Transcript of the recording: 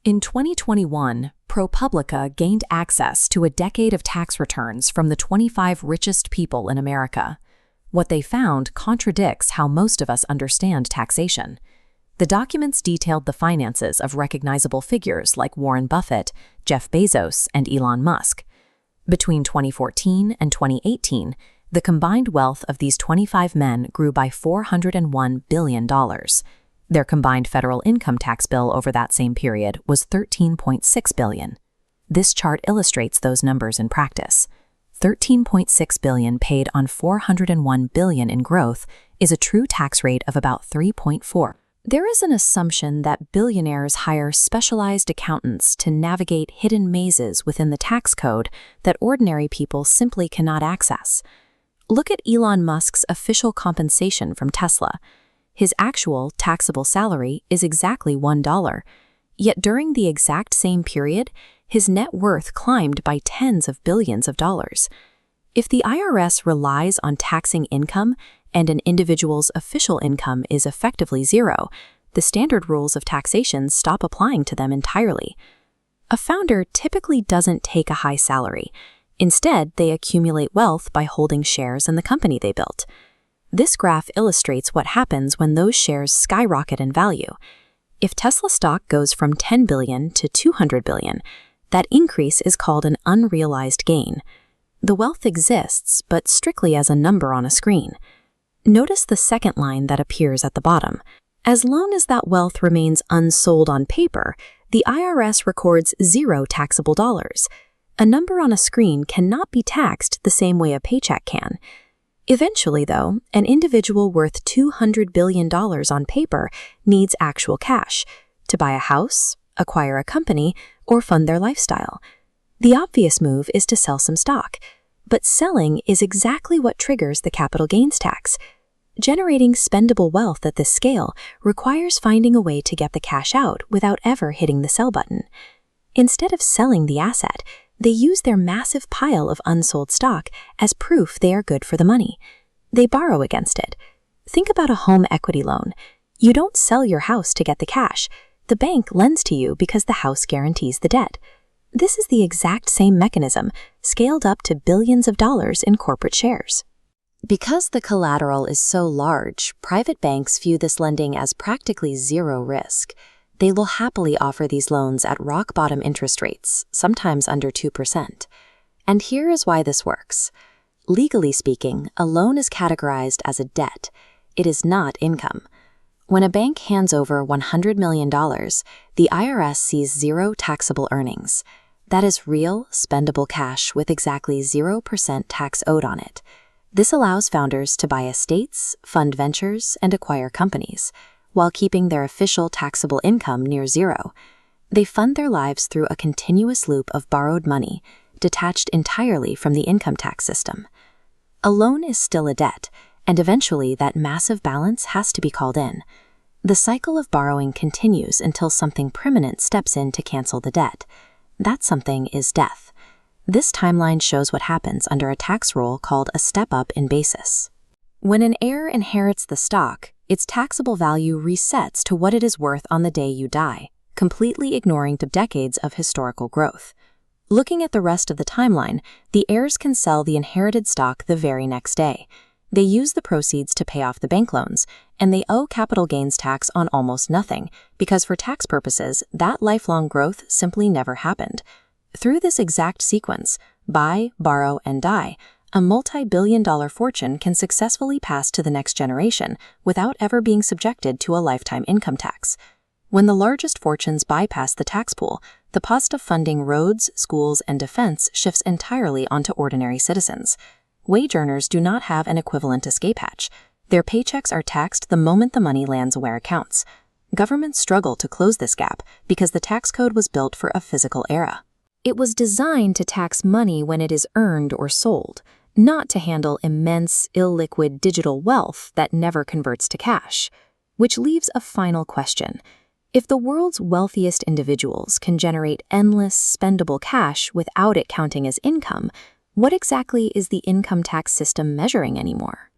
In 2021, ProPublica gained access to a decade of tax returns from the 25 richest people in America. What they found contradicts how most of us understand taxation. The documents detailed the finances of recognizable figures like Warren Buffett, Jeff Bezos, and Elon Musk. Between 2014 and 2018, the combined wealth of these 25 men grew by $401 billion. Their combined federal income tax bill over that same period was $13.6 billion. This chart illustrates those numbers in practice. $13.6 billion paid on $401 billion in growth is a true tax rate of about 3.4. There is an assumption that billionaires hire specialized accountants to navigate hidden mazes within the tax code that ordinary people simply cannot access. Look at Elon Musk's official compensation from Tesla. His actual taxable salary is exactly $1. Yet during the exact same period, his net worth climbed by tens of billions of dollars. If the IRS relies on taxing income and an individual's official income is effectively zero, the standard rules of taxation stop applying to them entirely. A founder typically doesn't take a high salary. Instead, they accumulate wealth by holding shares in the company they built. This graph illustrates what happens when those shares skyrocket in value. If Tesla stock goes from $10 billion to $200 billion, that increase is called an unrealized gain. The wealth exists, but strictly as a number on a screen. Notice the second line that appears at the bottom. As long as that wealth remains unsold on paper, the IRS records zero taxable dollars. A number on a screen cannot be taxed the same way a paycheck can. Eventually, though, an individual worth $200 billion on paper needs actual cash to buy a house, acquire a company, or fund their lifestyle. The obvious move is to sell some stock, but selling is exactly what triggers the capital gains tax. Generating spendable wealth at this scale requires finding a way to get the cash out without ever hitting the sell button. Instead of selling the asset, they use their massive pile of unsold stock as proof they are good for the money. They borrow against it. Think about a home equity loan. You don't sell your house to get the cash. The bank lends to you because the house guarantees the debt. This is the exact same mechanism, scaled up to billions of dollars in corporate shares. Because the collateral is so large, private banks view this lending as practically zero risk. They will happily offer these loans at rock-bottom interest rates, sometimes under 2%. And here is why this works. Legally speaking, a loan is categorized as a debt. It is not income. When a bank hands over $100 million, the IRS sees zero taxable earnings. That is real, spendable cash with exactly 0% tax owed on it. This allows founders to buy estates, fund ventures, and acquire companies, while keeping their official taxable income near zero. They fund their lives through a continuous loop of borrowed money, detached entirely from the income tax system. A loan is still a debt, and eventually that massive balance has to be called in. The cycle of borrowing continues until something permanent steps in to cancel the debt. That something is death. This timeline shows what happens under a tax rule called a step-up in basis. When an heir inherits the stock, its taxable value resets to what it is worth on the day you die, completely ignoring the decades of historical growth. Looking at the rest of the timeline, the heirs can sell the inherited stock the very next day. They use the proceeds to pay off the bank loans, and they owe capital gains tax on almost nothing, because for tax purposes, that lifelong growth simply never happened. Through this exact sequence, buy, borrow, and die, a multi-billion-dollar fortune can successfully pass to the next generation without ever being subjected to a lifetime income tax. When the largest fortunes bypass the tax pool, the cost of funding roads, schools, and defense shifts entirely onto ordinary citizens. Wage earners do not have an equivalent escape hatch. Their paychecks are taxed the moment the money lands where it counts. Governments struggle to close this gap because the tax code was built for a physical era. It was designed to tax money when it is earned or sold, not to handle immense, illiquid digital wealth that never converts to cash. Which leaves a final question. If the world's wealthiest individuals can generate endless, spendable cash without it counting as income, what exactly is the income tax system measuring anymore?